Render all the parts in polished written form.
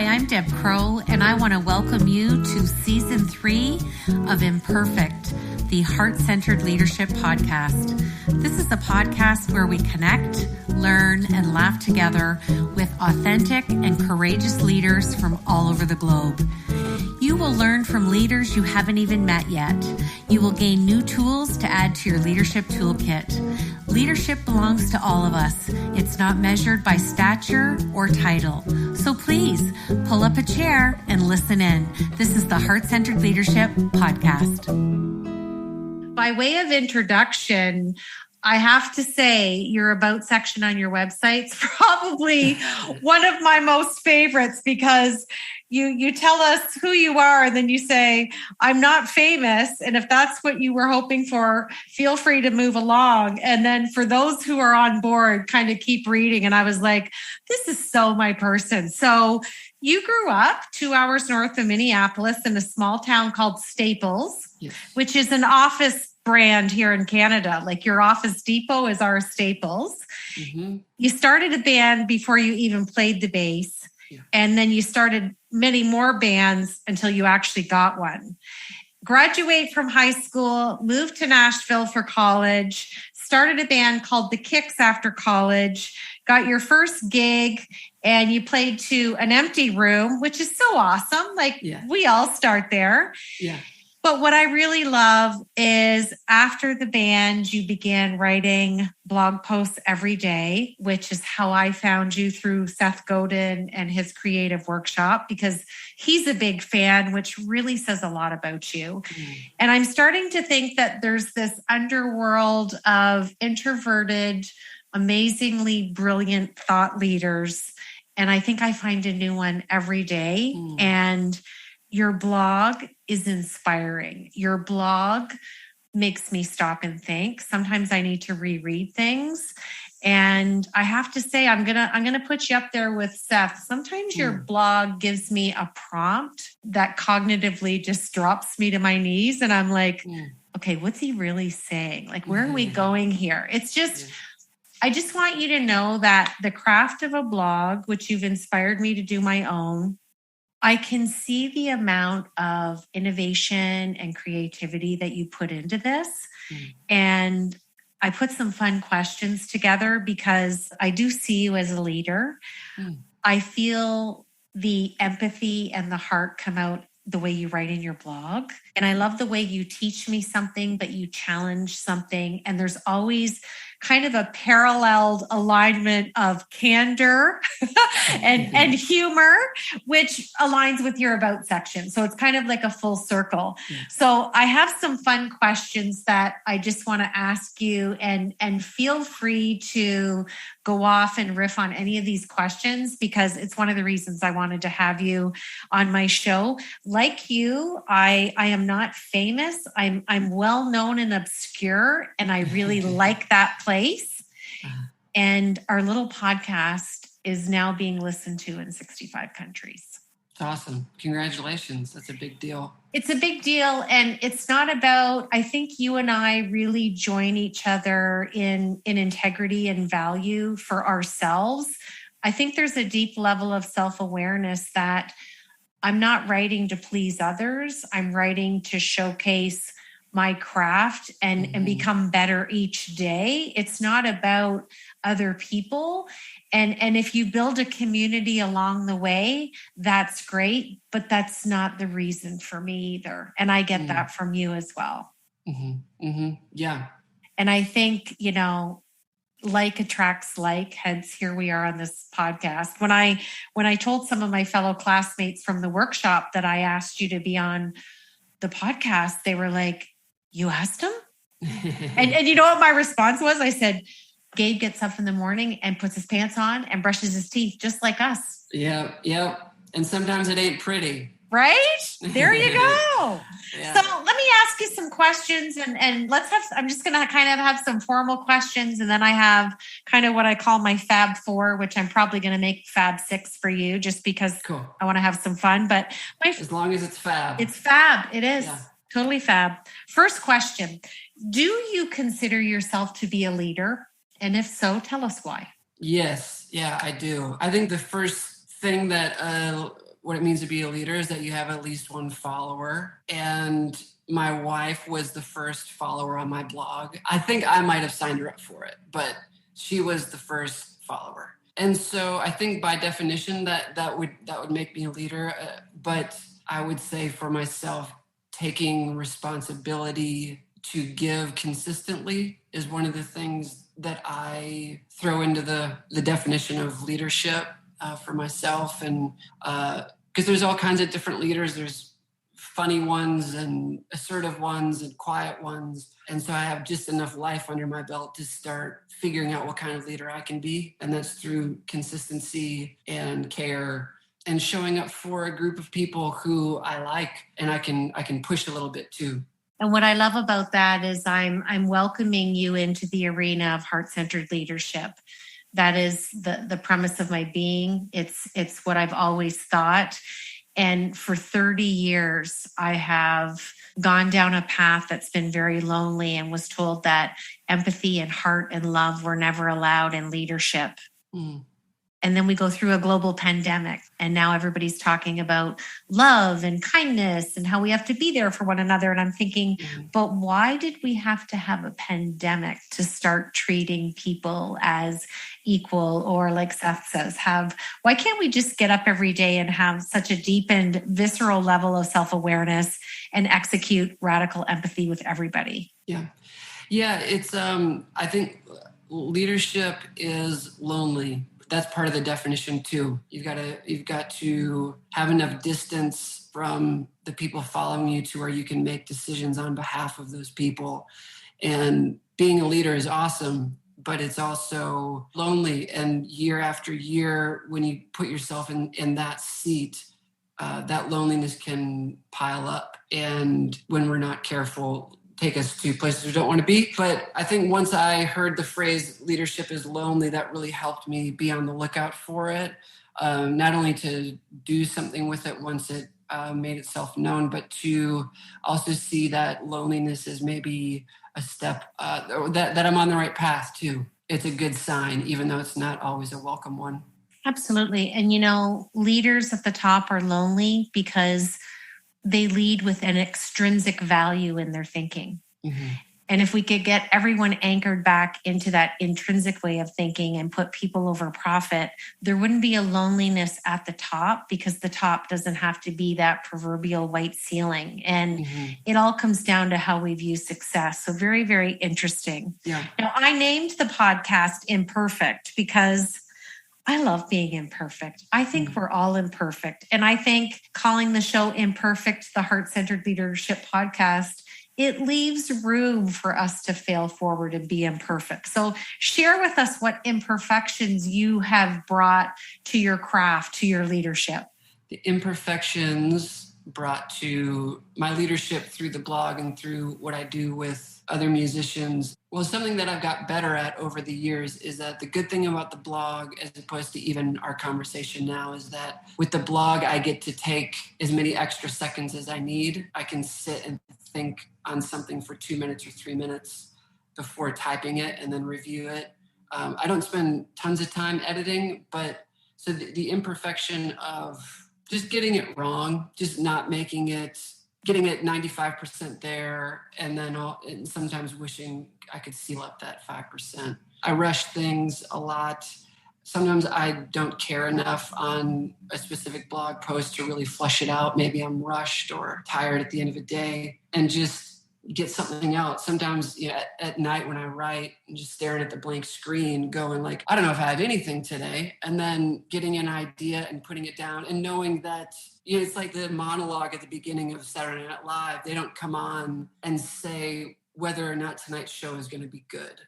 Hi, I'm Deb Crow, and I want to welcome you to Season 3 of Imperfect, the Heart-Centered Leadership Podcast. This is a podcast where we connect, learn, and laugh together with authentic and courageous leaders from all over the globe. You will learn from leaders you haven't even met yet. You will gain new tools to add to your leadership toolkit. Leadership belongs to all of us. It's not measured by stature or title. So please pull up a chair and listen in. This is the Heart-Centered Leadership Podcast. By way of introduction, I have to say your About section on your website is probably one of my most favorites because you tell us who you are and then you say, I'm not famous. And if that's what you were hoping for, feel free to move along. And then for those who are on board, kind of keep reading. And I was like, this is so my person. So you grew up 2 hours north of Minneapolis in a small town called Staples, yes, which is an office brand here in Canada. Like your Office Depot is our Staples. Mm-hmm. You started a band before you even played the bass. Yeah. And then you started many more bands until you actually got one. Graduate from high school, moved to Nashville for college, started a band called The Kicks after college, got your first gig, and you played to an empty room, which is so awesome. Like we all start there. Yeah. But what I really love is after the band, you began writing blog posts every day, which is how I found you through Seth Godin and his creative workshop, because he's a big fan, which really says a lot about you. Mm. And I'm starting to think that there's this underworld of introverted, amazingly brilliant thought leaders. And I think I find a new one every day. Mm. And your blog is inspiring. Your blog makes me stop and think. Sometimes I need to reread things. And I have to say, I'm gonna put you up there with Seth. Sometimes your blog gives me a prompt that cognitively just drops me to my knees. And I'm like, okay, what's he really saying? Like, where are we going here? It's just, I just want you to know that the craft of a blog, which you've inspired me to do my own, I can see the amount of innovation and creativity that you put into this. And I put some fun questions together because I do see you as a leader. I feel the empathy and the heart come out the way you write in your blog. And I love the way you teach me something, but you challenge something. And there's always kind of a paralleled alignment of candor and humor, which aligns with your About section. So it's kind of like a full circle. Yeah. So I have some fun questions that I just want to ask you, and feel free to go off and riff on any of these questions, because it's one of the reasons I wanted to have you on my show. Like you, I am not famous. I'm well known and obscure, and I really like that place. And our little podcast is now being listened to in 65 countries. It's awesome. Congratulations. That's a big deal. It's a big deal. And it's not about, I think you and I really join each other in integrity and value for ourselves. I think there's a deep level of self-awareness that I'm not writing to please others. I'm writing to showcase my craft and become better each day. It's not about other people. And if you build a community along the way, that's great, but that's not the reason for me either. And I get that from you as well. Yeah. And I think, like attracts like, hence here we are on this podcast. When I told some of my fellow classmates from the workshop that I asked you to be on the podcast, they were like, you asked him? and you know what my response was? I said, Gabe gets up in the morning and puts his pants on and brushes his teeth just like us. Yeah. And sometimes it ain't pretty. Right? There you go. Yeah. So let me ask you some questions and I'm just going to kind of have some formal questions. And then I have kind of what I call my Fab 4, which I'm probably going to make Fab 6 for you just because I want to have some fun. But as long as it's fab. It's fab. It is. Yeah. Totally fab. First question. Do you consider yourself to be a leader? And if so, tell us why. Yes. Yeah, I do. I think the first thing that what it means to be a leader is that you have at least one follower. And my wife was the first follower on my blog. I think I might have signed her up for it, but she was the first follower. And so I think by definition that would make me a leader. But I would say for myself, taking responsibility to give consistently is one of the things that I throw into the definition of leadership for myself. And because there's all kinds of different leaders. There's funny ones and assertive ones and quiet ones. And so I have just enough life under my belt to start figuring out what kind of leader I can be. And that's through consistency and care and showing up for a group of people who I like and I can push a little bit too. And what I love about that is I'm welcoming you into the arena of heart-centered leadership. That is the premise of my being. It's what I've always thought. And for 30 years, I have gone down a path that's been very lonely and was told that empathy and heart and love were never allowed in leadership. Mm. And then we go through a global pandemic, and now everybody's talking about love and kindness and how we have to be there for one another. And I'm thinking, but why did we have to have a pandemic to start treating people as equal? Or like Seth says, why can't we just get up every day and have such a deepened, visceral level of self-awareness and execute radical empathy with everybody? Yeah. It's, I think leadership is lonely. That's part of the definition too. You've got to have enough distance from the people following you to where you can make decisions on behalf of those people. And being a leader is awesome, but it's also lonely. And year after year, when you put yourself in that seat, that loneliness can pile up. And when we're not careful, take us to places we don't want to be. But I think once I heard the phrase leadership is lonely, that really helped me be on the lookout for it. Not only to do something with it once it made itself known, but to also see that loneliness is maybe a step that I'm on the right path too. It's a good sign, even though it's not always a welcome one. Absolutely. And leaders at the top are lonely because they lead with an extrinsic value in their thinking. Mm-hmm. And if we could get everyone anchored back into that intrinsic way of thinking and put people over profit, there wouldn't be a loneliness at the top, because the top doesn't have to be that proverbial white ceiling. And it all comes down to how we view success. So very, very interesting. Yeah. Now, I named the podcast Imperfect because I love being imperfect. I think we're all imperfect. And I think calling the show Imperfect, the Heart-Centered Leadership Podcast, it leaves room for us to fail forward and be imperfect. So share with us what imperfections you have brought to your craft, to your leadership. The imperfections brought to my leadership through the blog and through what I do with other musicians. Well, something that I've got better at over the years is that the good thing about the blog, as opposed to even our conversation now, is that with the blog, I get to take as many extra seconds as I need. I can sit and think on something for 2 minutes or 3 minutes before typing it and then review it. I don't spend tons of time editing, but so the imperfection of just getting it wrong, just not making it, getting it 95% there, and then and sometimes wishing I could seal up that 5%. I rush things a lot. Sometimes I don't care enough on a specific blog post to really flush it out. Maybe I'm rushed or tired at the end of a day and just get something out. Sometimes at night when I write, I'm just staring at the blank screen going like, I don't know if I have anything today. And then getting an idea and putting it down and knowing that it's like the monologue at the beginning of Saturday Night Live. They don't come on and say whether or not tonight's show is going to be good.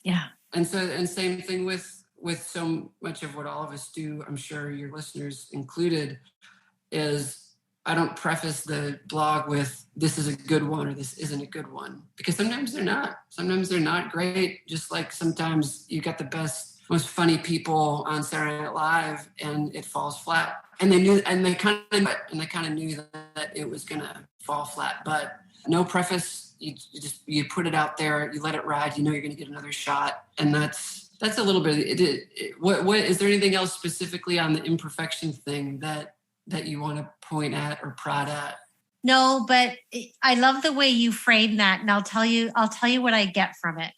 Yeah. And same thing with so much of what all of us do, I'm sure your listeners included, is I don't preface the blog with this is a good one or this isn't a good one, because sometimes they're not. Sometimes they're not great. Just like sometimes you got the best, most funny people on Saturday Night Live and it falls flat. And they kind of knew that it was gonna fall flat. But no preface. You put it out there. You let it ride. You know you're gonna get another shot, and that's a little bit. What is there anything else specifically on the imperfection thing that that you want to point at or prod at? No, but I love the way you frame that. And I'll tell you what I get from it.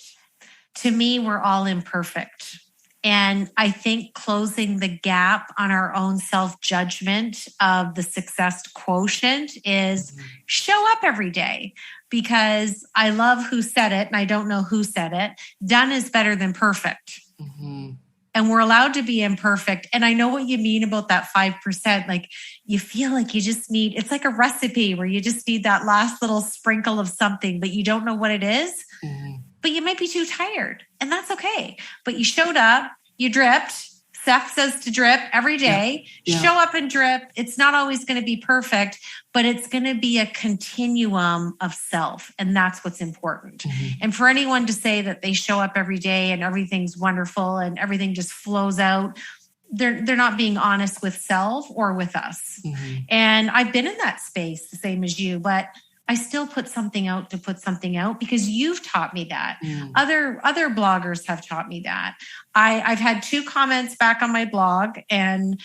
To me, we're all imperfect. And I think closing the gap on our own self-judgment of the success quotient is show up every day, because I love who said it, and I don't know who said it. Done is better than perfect. Mm-hmm. And we're allowed to be imperfect. And I know what you mean about that 5%. Like, you feel like you just need, it's like a recipe where you just need that last little sprinkle of something, but you don't know what it is. Mm-hmm. But you might be too tired, and that's okay. But you showed up, you dripped. Seth says to drip every day. Yeah. Show up and drip. It's not always going to be perfect, but it's going to be a continuum of self. And that's what's important. Mm-hmm. And for anyone to say that they show up every day and everything's wonderful and everything just flows out, they're not being honest with self or with us. Mm-hmm. And I've been in that space, the same as you, but I still put something out to put something out, because you've taught me that. Other bloggers have taught me that. I've had 2 comments back on my blog, and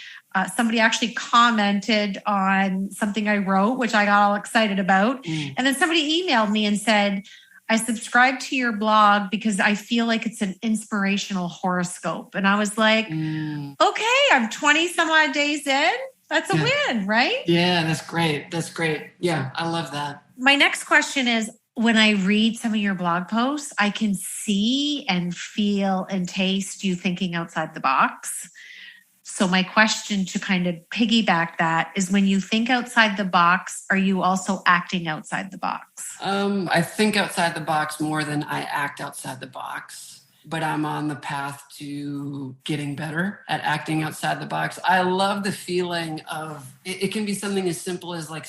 somebody actually commented on something I wrote, which I got all excited about. And then somebody emailed me and said, I subscribe to your blog because I feel like it's an inspirational horoscope. And I was like, okay, I'm 20 some odd days in. That's a win, right? Yeah, that's great. That's great. Yeah, I love that. My next question is, when I read some of your blog posts, I can see and feel and taste you thinking outside the box. So my question to kind of piggyback that is, when you think outside the box, are you also acting outside the box? I think outside the box more than I act outside the box, but I'm on the path to getting better at acting outside the box. I love the feeling of, it can be something as simple as like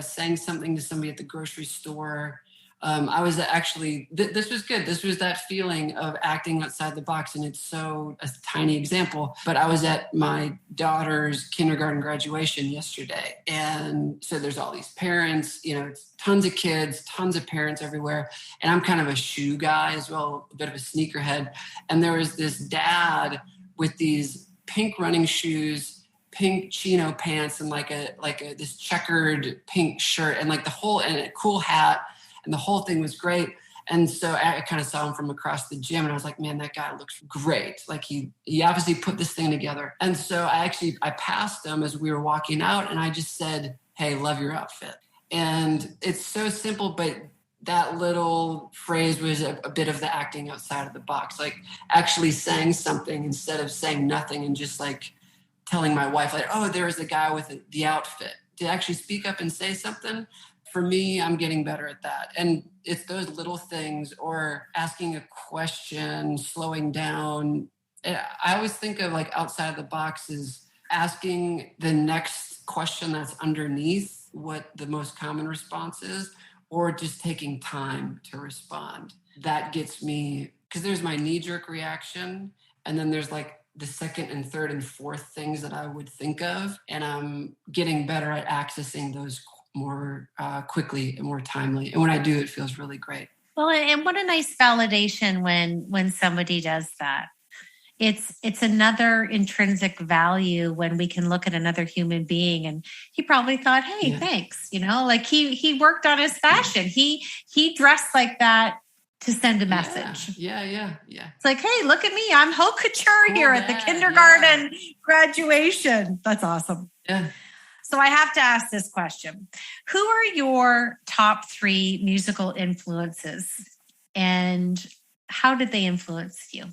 saying something to somebody at the grocery store. I was actually, this was good. This was that feeling of acting outside the box. And it's so a tiny example, but I was at my daughter's kindergarten graduation yesterday. And so there's all these parents, it's tons of kids, tons of parents everywhere. And I'm kind of a shoe guy as well, a bit of a sneakerhead. And there was this dad with these pink running shoes, pink chino pants, and like this checkered pink shirt, and like and a cool hat. And the whole thing was great. And so I kind of saw him from across the gym, and I was like, man, that guy looks great. Like he obviously put this thing together. And so I passed him as we were walking out, and I just said, hey, love your outfit. And it's so simple, but that little phrase was a bit of the acting outside of the box, like actually saying something instead of saying nothing, and just like telling my wife, like, oh, there's a guy with the outfit. To actually speak up and say something. For me, I'm getting better at that. And it's those little things, or asking a question, slowing down. I always think of like outside the box is asking the next question that's underneath what the most common response is, or just taking time to respond. That gets me, because there's my knee-jerk reaction, and then there's like the second and third and fourth things that I would think of. And I'm getting better at accessing those more quickly and more timely. And when I do, it feels really great. Well, and what a nice validation when somebody does that. It's another intrinsic value when we can look at another human being, and he probably thought, hey, thanks. Like he worked on his fashion. He dressed like that to send a message. Yeah. It's like, hey, look at me. I'm haute couture here at the kindergarten graduation. That's awesome. Yeah. So I have to ask this question. Who are your top 3 musical influences, and how did they influence you?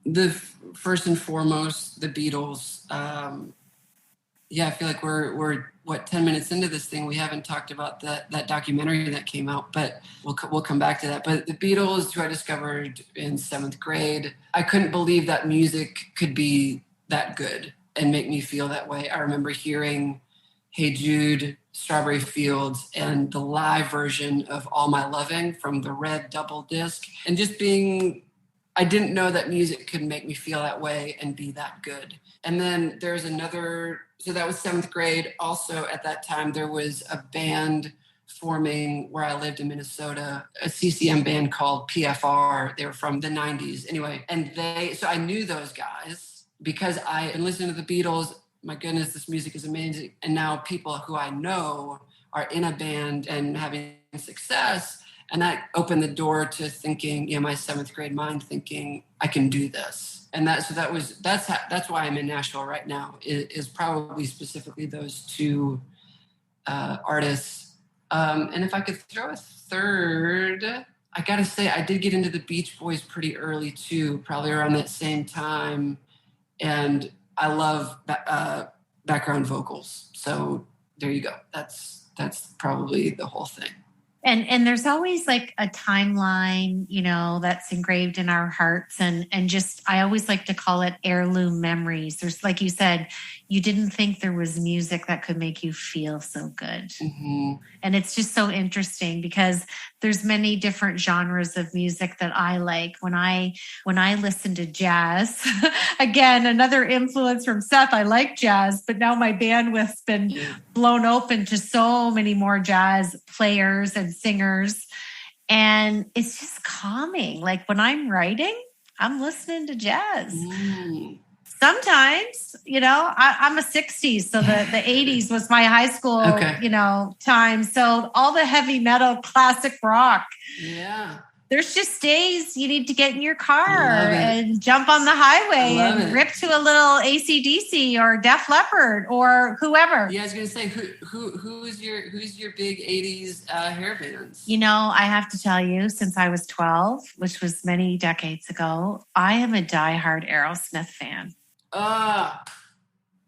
The first and foremost, the Beatles. I feel like we're 10 minutes into this thing. We haven't talked about that documentary that came out, but we'll come back to that. But the Beatles, who I discovered in 7th grade, I couldn't believe that music could be that good and make me feel that way. I remember hearing Hey Jude, Strawberry Fields, and the live version of All My Loving from the red double disc. And just I didn't know that music could make me feel that way and be that good. And then there's so that was 7th grade. Also at that time, there was a band forming where I lived in Minnesota, a CCM band called PFR. They were from the 90s anyway. And so I knew those guys because I had listened to the Beatles. my goodness, this music is amazing. And now people who I know are in a band and having success. And that opened the door to thinking, my 7th grade mind thinking, I can do this. And that's why I'm in Nashville right now, is probably specifically those two artists. And if I could throw a third, I got to say, I did get into the Beach Boys pretty early too, probably around that same time. And I love background vocals. So there you go. That's probably the whole thing. And there's always like a timeline, that's engraved in our hearts. And just, I always like to call it heirloom memories. There's, like you said, you didn't think there was music that could make you feel so good. Mm-hmm. And it's just so interesting because there's many different genres of music that I like. When I listen to jazz, again, another influence from Seth, I like jazz, but now my bandwidth's been blown open to so many more jazz players and singers. And it's just calming. Like when I'm writing, I'm listening to jazz. Mm. Sometimes, I'm a 60s. So the 80s was my high school, time. So all the heavy metal, classic rock. Yeah. There's just days you need to get in your car and jump on the highway and rip to a little AC/DC or Def Leppard or whoever. Yeah, I was going to say, who's your big 80s hair bands? I have to tell you, since I was 12, which was many decades ago, I am a diehard Aerosmith fan.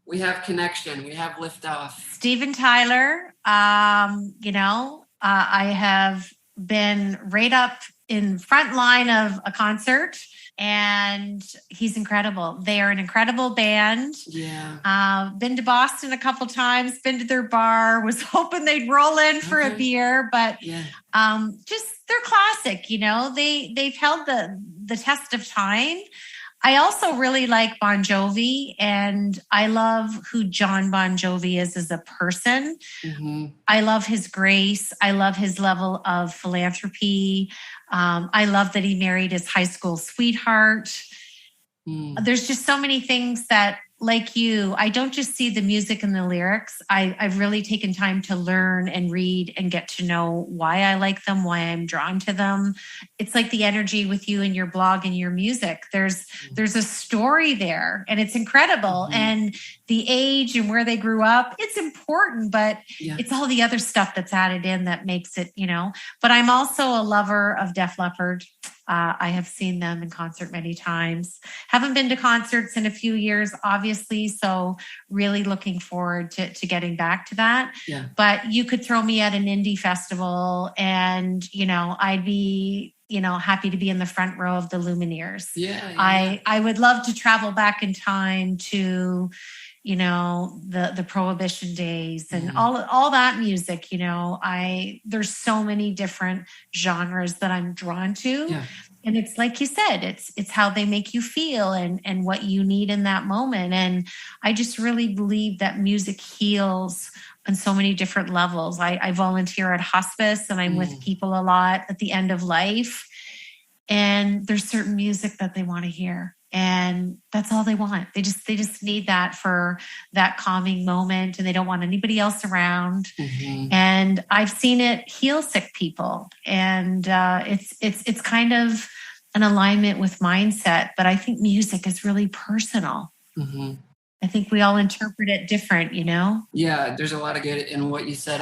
We have connection. We have liftoff. Steven Tyler, I have been right up in front line of a concert, and he's incredible. They are an incredible band. Yeah. Been to Boston a couple times, been to their bar, was hoping they'd roll in for a beer, but just they're classic, they've held the test of time. I also really like Bon Jovi, and I love who John Bon Jovi is as a person. Mm-hmm. I love his grace. I love his level of philanthropy. I love that he married his high school sweetheart. There's just so many things that, like you, I don't just see the music and the lyrics. I've really taken time to learn and read and get to know why I like them, why I'm drawn to them. It's like the energy with you and your blog and your music. There's a story there, and it's incredible. Mm-hmm. And the age and where they grew up, it's important, but it's all the other stuff that's added in that makes it, But I'm also a lover of Def Leppard. I have seen them in concert many times. Haven't been to concerts in a few years, obviously. So really looking forward to getting back to that. Yeah. But you could throw me at an indie festival and, I'd be, happy to be in the front row of the Lumineers. Yeah. I would love to travel back in time to, the Prohibition days and all that music, there's so many different genres that I'm drawn to. Yeah. And it's like you said, it's how they make you feel and what you need in that moment. And I just really believe that music heals on so many different levels. I volunteer at hospice, and I'm with people a lot at the end of life. And there's certain music that they want to hear. And that's all they want. They just need that for that calming moment, and they don't want anybody else around. Mm-hmm. And I've seen it heal sick people. And it's kind of an alignment with mindset, but I think music is really personal. Mm-hmm. I think we all interpret it different, Yeah, there's a lot of good in what you said.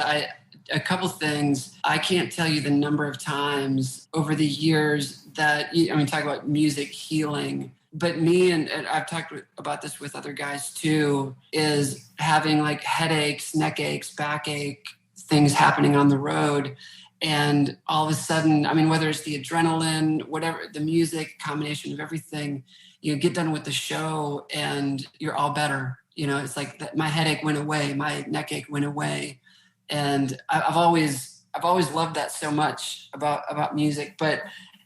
A couple things. I can't tell you the number of times over the years that, talk about music healing. But me, and I've talked about this with other guys too, is having like headaches, neck aches, backache, things happening on the road. And all of a sudden, whether it's the adrenaline, whatever, the music, combination of everything, you get done with the show and you're all better. It's like my headache went away, my neck ache went away. And I've always loved that so much about music. But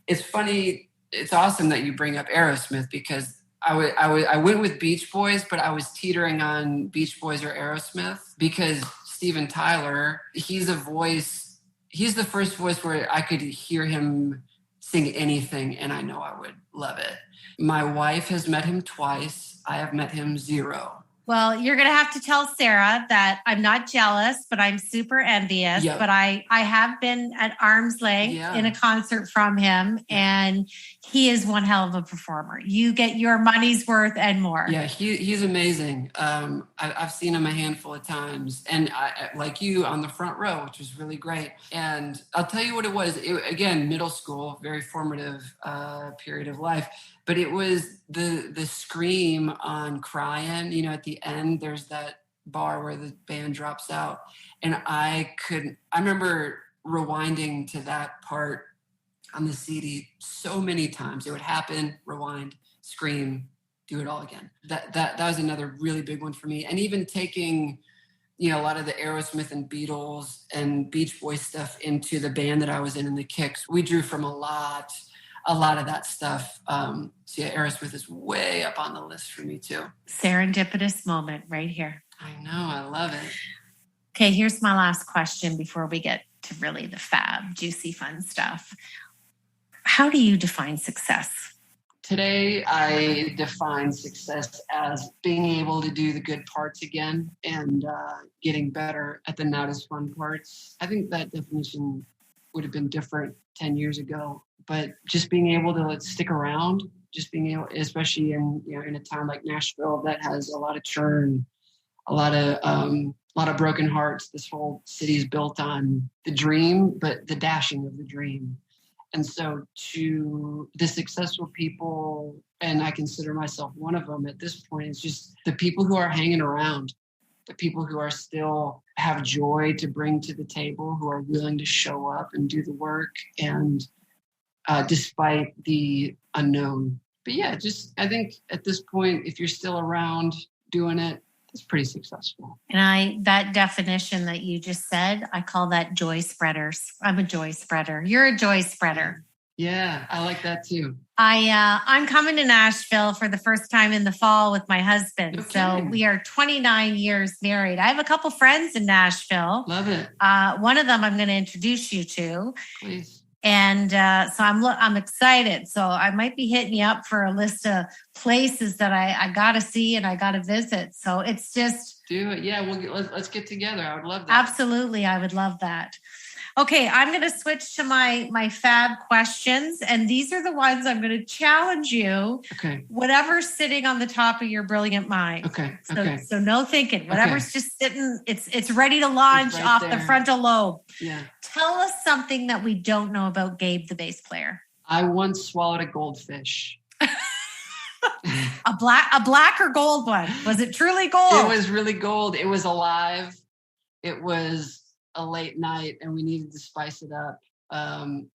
it's funny. It's awesome that you bring up Aerosmith, because I went with Beach Boys, but I was teetering on Beach Boys or Aerosmith, because Steven Tyler, he's the first voice where I could hear him sing anything and I know I would love it. My wife has met him twice. I have met him 0. Well, you're going to have to tell Sarah that I'm not jealous, but I'm super envious. Yep. But I have been at arm's length in a concert from him, and he is one hell of a performer. You get your money's worth and more. Yeah, he's amazing. I've seen him a handful of times, and I, like you, on the front row, which was really great. And I'll tell you what it was. Again, middle school, very formative period of life. But it was the scream on Crying, at the end, there's that bar where the band drops out. And I remember rewinding to that part on the CD so many times. It would happen, rewind, scream, do it all again. That was another really big one for me. And even taking, a lot of the Aerosmith and Beatles and Beach Boys stuff into the band that I was in the Kicks. We drew from a lot of that stuff. So yeah, Aerosmith is way up on the list for me too. Serendipitous moment right here. I know, I love it. Okay, here's my last question before we get to really the fab, juicy, fun stuff. How do you define success? Today, I define success as being able to do the good parts again and getting better at the not as fun parts. I think that definition would have been different 10 years ago. But just being able to stick around, just being able, especially in a town like Nashville that has a lot of churn, a lot of broken hearts. This whole city is built on the dream, but the dashing of the dream. And so to the successful people, and I consider myself one of them at this point, it's just the people who are hanging around, the people who are still have joy to bring to the table, who are willing to show up and do the work, and despite the unknown. But yeah, I think at this point, if you're still around doing it, it's pretty successful. And that definition that you just said, I call that joy spreaders. I'm a joy spreader. You're a joy spreader. Yeah, I like that too. I'm coming to Nashville for the first time in the fall with my husband. Okay. So we are 29 years married. I have a couple friends in Nashville. Love it. One of them I'm going to introduce you to. Please. And so I'm excited. So I might be hitting you up for a list of places that I got to see and I got to visit. So it's just... Do it. Yeah, let's get together. I would love that. Absolutely. I would love that. Okay, I'm going to switch to my fab questions. And these are the ones I'm going to challenge you. Okay. Whatever's sitting on the top of your brilliant mind. Okay. So no thinking. Whatever's just sitting, it's ready to launch right off there. the frontal lobe. Yeah. Tell us something that we don't know about Gabe, the bass player. I once swallowed a goldfish. A black or gold one? Was it truly gold? It was really gold. It was alive. It was a late night and we needed to spice it up. And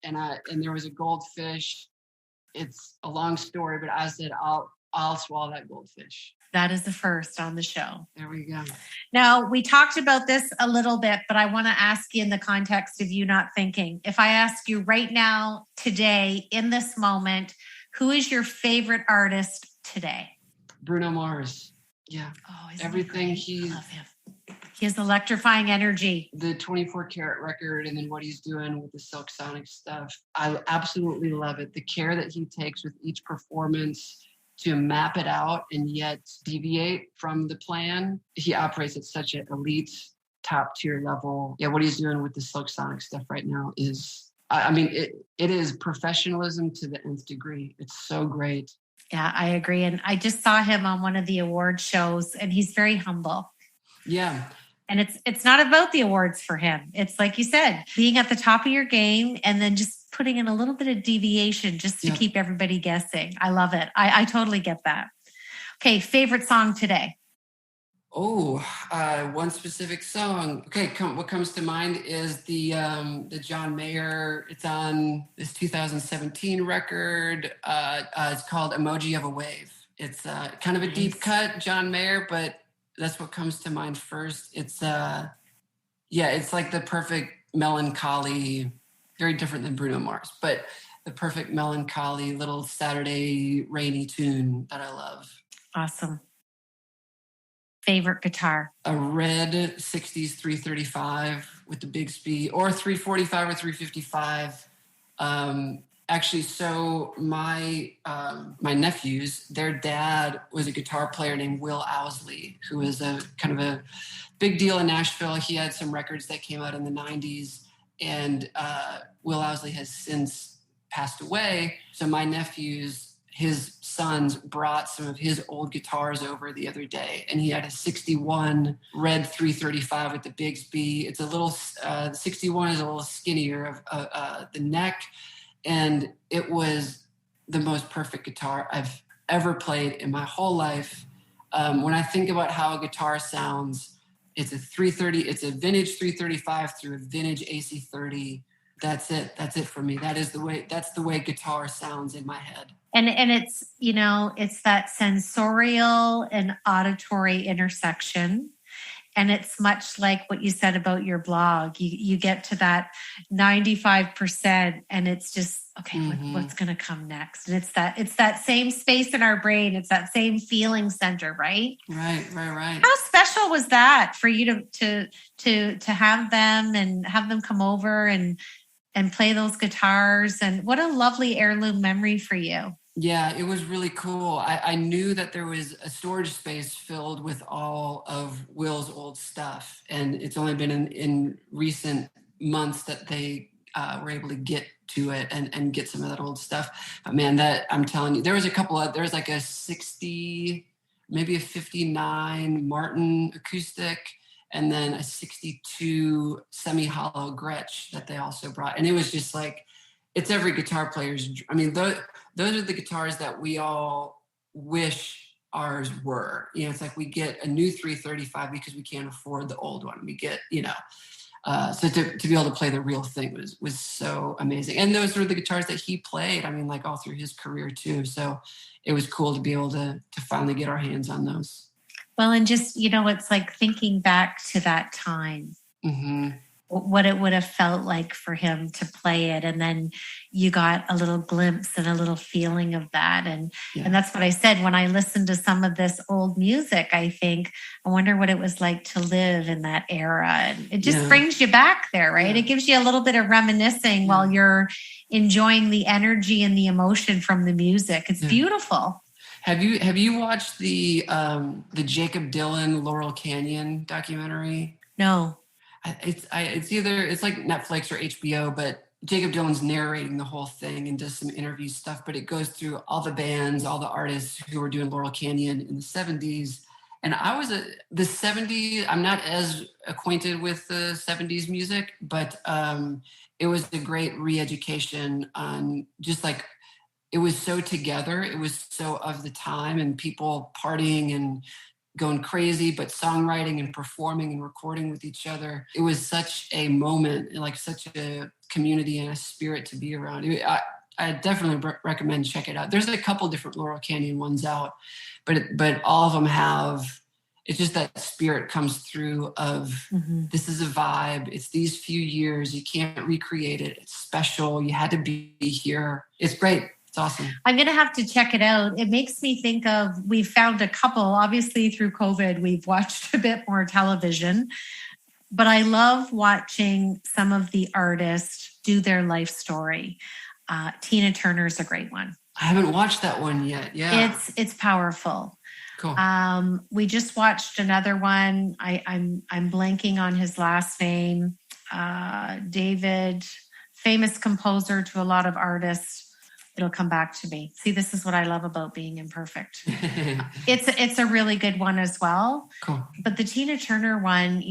there was a goldfish. It's a long story, but I said, I'll swallow that goldfish. That is the first on the show. There we go. Now, we talked about this a little bit, but I want to ask you in the context of you not thinking. If I ask you right now, today, in this moment, who is your favorite artist today? Bruno Mars. Yeah. Oh, everything I love him. He has electrifying energy. The 24 karat record and then what he's doing with the Silk Sonic stuff. I absolutely love it. The care that he takes with each performance to map it out and yet deviate from the plan. He operates at such an elite, top tier level. Yeah, what he's doing with the Silk Sonic stuff right now is, it is professionalism to the nth degree. It's so great. Yeah, I agree. And I just saw him on one of the award shows and he's very humble. Yeah. And it's not about the awards for him. It's like you said, being at the top of your game and then just putting in a little bit of deviation just to keep everybody guessing. I love it. I totally get that. Okay, favorite song today? Oh, one specific song. Okay, what comes to mind is the John Mayer. It's on this 2017 record. It's called "Emoji of a Wave." It's kind of a deep cut, John Mayer, but that's what comes to mind first. It's it's like the perfect melancholy, very different than Bruno Mars, but the perfect melancholy little Saturday rainy tune that I love. Awesome. Favorite guitar? A red 60s 335 with the big speed, or 345 or 355. Actually, so my nephews, their dad was a guitar player named Will Owsley, who was a kind of a big deal in Nashville. He had some records that came out in the 90s, and Will Owsley has since passed away. So my nephews, his sons, brought some of his old guitars over the other day, and he had a 61 red 335 with the Bigsby. It's a little, 61 is a little skinnier of the neck. And it was the most perfect guitar I've ever played in my whole life. When I think about how a guitar sounds, it's a 330, it's a vintage 335 through a vintage AC30. That's it. That's it for me. That's the way guitar sounds in my head. And it's, it's that sensorial and auditory intersection. And it's much like what you said about your blog. You get to that 95% and it's just, okay, what's going to come next? And it's that same space in our brain. It's that same feeling center, right? Right. How special was that for you to have them and have them come over and play those guitars? And what a lovely heirloom memory for you. Yeah, it was really cool. I knew that there was a storage space filled with all of Will's old stuff. And it's only been in recent months that they were able to get to it and get some of that old stuff. But man, that I'm telling you, there was like a 60, maybe a 59 Martin acoustic, and then a 62 semi-hollow Gretsch that they also brought. And it was just like, it's every guitar player's, those are the guitars that we all wish ours were. It's like we get a new 335 because we can't afford the old one. We get, so to be able to play the real thing was so amazing. And those were the guitars that he played, like all through his career too. So it was cool to be able to finally get our hands on those. Well, and just, it's like thinking back to that time. Mm-hmm. What it would have felt like for him to play it. And then you got a little glimpse and a little feeling of that. And that's what I said, when I listened to some of this old music, I think, I wonder what it was like to live in that era. And it just brings you back there, right? It gives you a little bit of reminiscing while you're enjoying the energy and the emotion from the music. It's beautiful. Have you watched the Jacob Dylan Laurel Canyon documentary? No. It's like Netflix or HBO, but Jacob Dylan's narrating the whole thing and does some interview stuff, but it goes through all the bands, all the artists who were doing Laurel Canyon in the 70s. And I was the 70s, I'm not as acquainted with the 70s music, but it was a great re-education on just like, it was so together. It was so of the time and people partying and going crazy, but songwriting and performing and recording with each other. It was such a moment, like such a community and a spirit to be around. I definitely recommend check it out. There's a couple different Laurel Canyon ones out, but all of them have, it's just that spirit comes through of this is a vibe. It's these few years. You can't recreate it. It's special. You had to be here. It's great. It's awesome. I'm going to have to check it out. It makes me think of, we've found a couple, obviously through COVID, we've watched a bit more television, but I love watching some of the artists do their life story. Tina Turner's a great one. I haven't watched that one yet. Yeah. It's powerful. Cool. We just watched another one. I'm blanking on his last name. David, famous composer to a lot of artists. It'll come back to me. See, this is what I love about being imperfect. It's a really good one as well. Cool. But the Tina Turner one,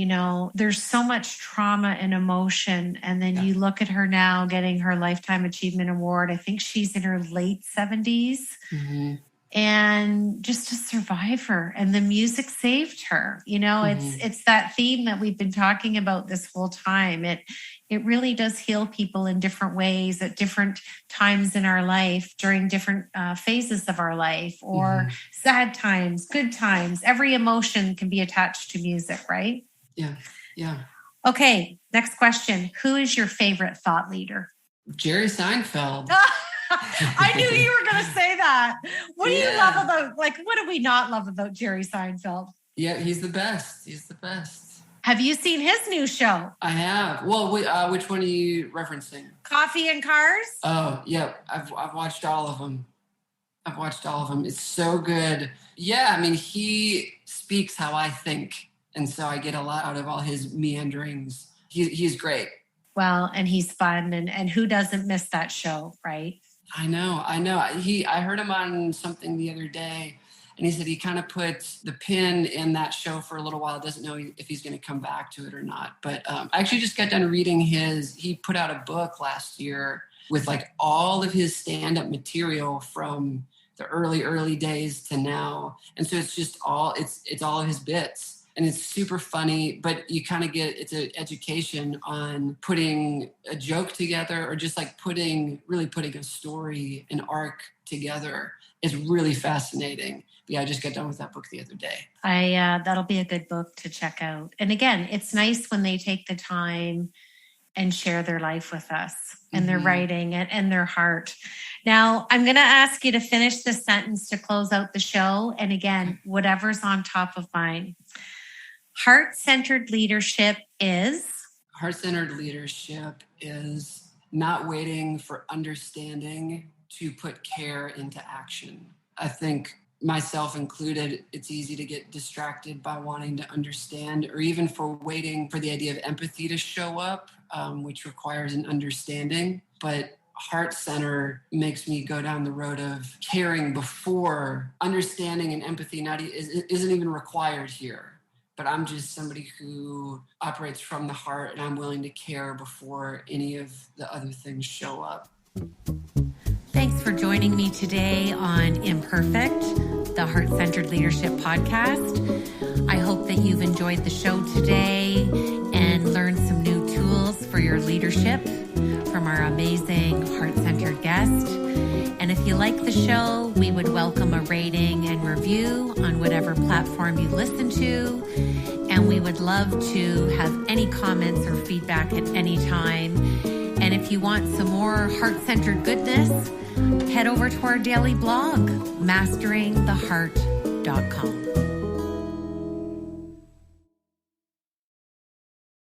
there's so much trauma and emotion. And then you look at her now getting her Lifetime Achievement Award. I think she's in her late 70s. Mm-hmm. And just a survivor. And the music saved her. It's that theme that we've been talking about this whole time. It really does heal people in different ways at different times in our life, during different phases of our life, or sad times, good times. Every emotion can be attached to music, right? Yeah. Okay, next question. Who is your favorite thought leader? Jerry Seinfeld. I knew you were going to say that. What do you love about, what do we not love about Jerry Seinfeld? Yeah, he's the best. Have you seen his new show? I have. Well, which one are you referencing? Coffee and Cars? Oh, yeah. I've watched all of them. It's so good. Yeah, I mean, he speaks how I think. And so I get a lot out of all his meanderings. He's great. Well, and he's fun. And who doesn't miss that show, right? I know. I heard him on something the other day, and he said he kind of puts the pin in that show for a little while. Doesn't know if he's going to come back to it or not. But I actually just got done reading he put out a book last year with like all of his stand-up material from the early days to now. And so it's just it's all of his bits. And it's super funny, but you kind of it's an education on putting a joke together, or just like putting a story, an arc together. Is really fascinating. But yeah, I just got done with that book the other day. That'll be a good book to check out. And again, it's nice when they take the time and share their life with us and their writing and their heart. Now, I'm going to ask you to finish this sentence to close out the show. And again, whatever's on top of mind. Heart-centered leadership is? Heart-centered leadership is not waiting for understanding to put care into action. I think, myself included, it's easy to get distracted by wanting to understand, or even for waiting for the idea of empathy to show up, which requires an understanding. But heart center makes me go down the road of caring before understanding, and empathy isn't even required here. But I'm just somebody who operates from the heart, and I'm willing to care before any of the other things show up. Thanks for joining me today on Imperfect, the Heart-Centered Leadership Podcast. I hope that you've enjoyed the show today and learned some new tools for your leadership from our amazing heart-centered guest. And if you like the show, we would welcome a rating and review on whatever platform you listen to. And we would love to have any comments or feedback at any time. And if you want some more heart-centered goodness, head over to our daily blog, masteringtheheart.com.